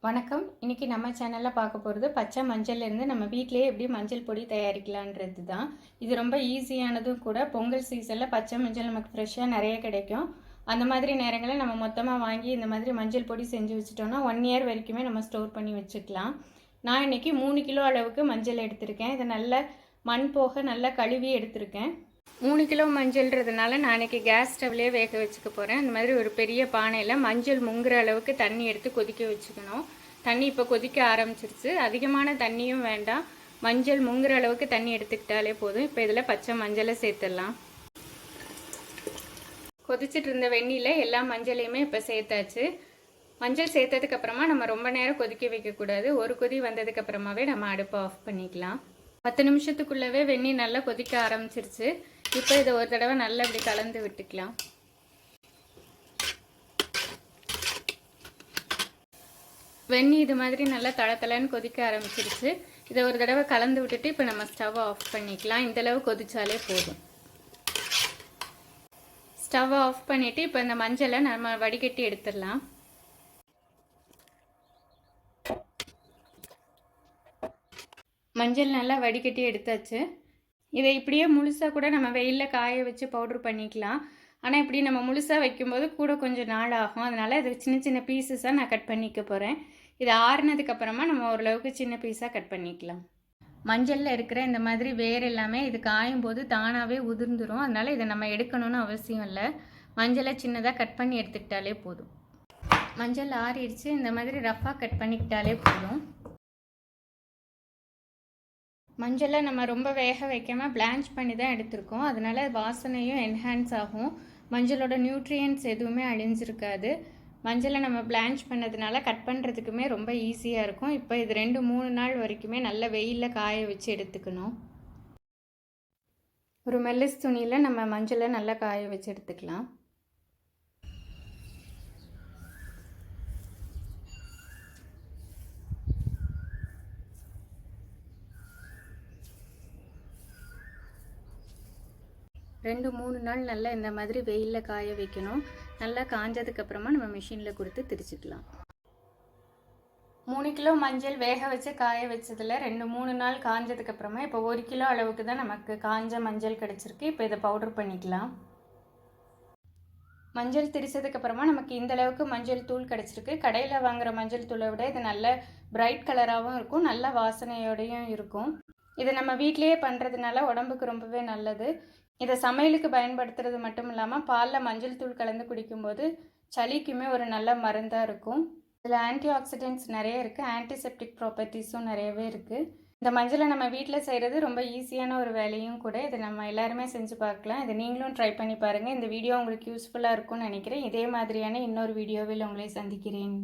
வணக்கம். இன்றைக்கி நம்ம சேனலில் பார்க்க போகிறது பச்சை மஞ்சள்லேருந்து நம்ம வீட்டிலேயே எப்படி மஞ்சள் பொடி தயாரிக்கலான்றது தான். இது ரொம்ப ஈஸியானதும் கூட. பொங்கல் சீசனில் பச்சை மஞ்சள் நமக்கு ஃப்ரெஷ்ஷாக நிறைய கிடைக்கும். அந்த மாதிரி நேரங்களில் நம்ம மொத்தமாக வாங்கி இந்த மாதிரி மஞ்சள் பொடி செஞ்சு வச்சுட்டோம்னா 1 இயர் வரைக்குமே நம்ம ஸ்டோர் பண்ணி வச்சுக்கலாம். நான் இன்றைக்கி 3 கிலோ அளவுக்கு மஞ்சள் எடுத்திருக்கேன். இதை நல்லா மண் போக நல்லா கழுவி எடுத்திருக்கேன். 3 கிலோ மஞ்சள்ன்றதுனால நான் இன்றைக்கி கேஸ் ஸ்டவ்லேயே வேக வச்சுக்க போகிறேன். அந்த மாதிரி ஒரு பெரிய பானையில் மஞ்சள் முங்குற அளவுக்கு தண்ணி எடுத்து கொதிக்க வச்சுக்கணும். தண்ணி இப்போ கொதிக்க ஆரம்பிச்சிருச்சு. அதிகமான தண்ணியும் வேண்டாம், மஞ்சள் முங்குற அளவுக்கு தண்ணி எடுத்துக்கிட்டாலே போதும். இப்போ இதில் பச்சை மஞ்சளை சேர்த்துடலாம். கொதிச்சுட்டு இருந்த வெந்நியில் எல்லா மஞ்சளையுமே இப்போ சேர்த்தாச்சு. மஞ்சள் சேர்த்ததுக்கப்புறமா நம்ம ரொம்ப நேரம் கொதிக்க வைக்கக்கூடாது. ஒரு கொதி வந்ததுக்கப்புறமாவே நம்ம அடுப்பை ஆஃப் பண்ணிக்கலாம். 10 நிமிஷத்துக்குள்ளவே வெந்நீர் நல்லா கொதிக்க ஆரம்பிச்சிருச்சு. இப்போ இதை ஒரு தடவை நல்லா இப்படி கலந்து விட்டுக்கலாம். வெந்நீர் இது மாதிரி நல்லா தளன்னு கொதிக்க ஆரம்பிச்சிருச்சு. இதை ஒரு தடவை கலந்து விட்டுட்டு இப்போ நம்ம ஸ்டவ்வை ஆஃப் பண்ணிக்கலாம். இந்தளவு கொதிச்சாலே போதும். ஸ்டவ்வை ஆஃப் பண்ணிவிட்டு இப்போ இந்த மஞ்சளை நம்ம வடிகட்டி எடுத்துடலாம். மஞ்சள் நல்லா வடிகட்டி எடுத்தாச்சு. இதை இப்படியே முழுசாக கூட நம்ம வெயிலில் காய வச்சு பவுட்ரு பண்ணிக்கலாம். ஆனால் இப்படி நம்ம முழுசாக வைக்கும்போது கூட கொஞ்சம் நாள் ஆகும். அதனால் இது சின்ன சின்ன பீசஸாக நான் கட் பண்ணிக்க போகிறேன். இது ஆறுனதுக்கப்புறமா நம்ம ஓரளவுக்கு சின்ன பீஸாக கட் பண்ணிக்கலாம். மஞ்சளில் இருக்கிற இந்த மாதிரி வேர் எல்லாமே இது காயும் போது தானாகவே உதிர்ந்துடும். அதனால் இதை நம்ம எடுக்கணும்னு அவசியம் இல்லை. மஞ்சளை சின்னதாக கட் பண்ணி எடுத்துக்கிட்டாலே போதும். மஞ்சள் ஆறிடுச்சு. இந்த மாதிரி ரஃப்பாக கட் பண்ணிக்கிட்டாலே போதும். மஞ்சளை நம்ம ரொம்ப வேக வைக்காமல் பிளான்ச் பண்ணி தான் எடுத்திருக்கோம். அதனால் வாசனையும் என்ஹான்ஸ் ஆகும். மஞ்சளோட நியூட்ரியன்ட்ஸ் எதுவுமே அழிஞ்சிருக்காது. மஞ்சளை நம்ம பிளான்ச் பண்ணதுனால கட் பண்ணுறதுக்குமே ரொம்ப ஈஸியாக இருக்கும். இப்போ இது 2-3 நாள் வரைக்குமே நல்ல வெயிலில் காய வச்சு எடுத்துக்கணும். ஒரு மெல்லிஸ் துணியில் நம்ம மஞ்சளை நல்லா காய வச்சு எடுத்துக்கலாம். ரெண்டு 3 நாள் நல்லா இந்த மாதிரி வெயிலில் காய வைக்கணும். நல்லா காஞ்சதுக்கப்புறமா நம்ம மிஷினில் கொடுத்து திரிச்சிக்கலாம். 3 கிலோ மஞ்சள் வேக வச்சு காய வச்சதில் 2-3 நாள் காஞ்சதுக்கப்புறமா இப்போ 1 கிலோ அளவுக்கு தான் நமக்கு காஞ்ச மஞ்சள் கிடச்சிருக்கு. இப்போ இதை பவுடர் பண்ணிக்கலாம். மஞ்சள் திரிச்சதுக்கப்புறமா நமக்கு இந்த அளவுக்கு மஞ்சள் தூள் கிடச்சிருக்கு. கடையில் வாங்குகிற மஞ்சள் தூளை விட இது நல்ல பிரைட் கலராகவும் இருக்கும், நல்ல வாசனையோடையும் இருக்கும். இதை நம்ம வீட்டிலேயே பண்ணுறதுனால உடம்புக்கு ரொம்பவே நல்லது. இதை சமையலுக்கு பயன்படுத்துறது மட்டும் இல்லாமல் பாலில் மஞ்சள் தூள் கலந்து குடிக்கும்போது சளிக்குமே ஒரு நல்ல மருந்தாக இருக்கும். இதில் ஆன்டி ஆக்சிடென்ட்ஸ் நிறைய இருக்குது, ஆன்டிசெப்டிக் ப்ராப்பர்ட்டிஸும் நிறையவே இருக்குது. இந்த மஞ்சளை நம்ம வீட்டில் செய்கிறது ரொம்ப ஈஸியான ஒரு வேலையும் கூட. இதை நம்ம எல்லாருமே செஞ்சு பார்க்கலாம். இதை நீங்களும் ட்ரை பண்ணி பாருங்கள். இந்த வீடியோ உங்களுக்கு யூஸ்ஃபுல்லாக இருக்கும்னு நினைக்கிறேன். இதே மாதிரியான இன்னொரு வீடியோவில் உங்களை சந்திக்கிறேன்.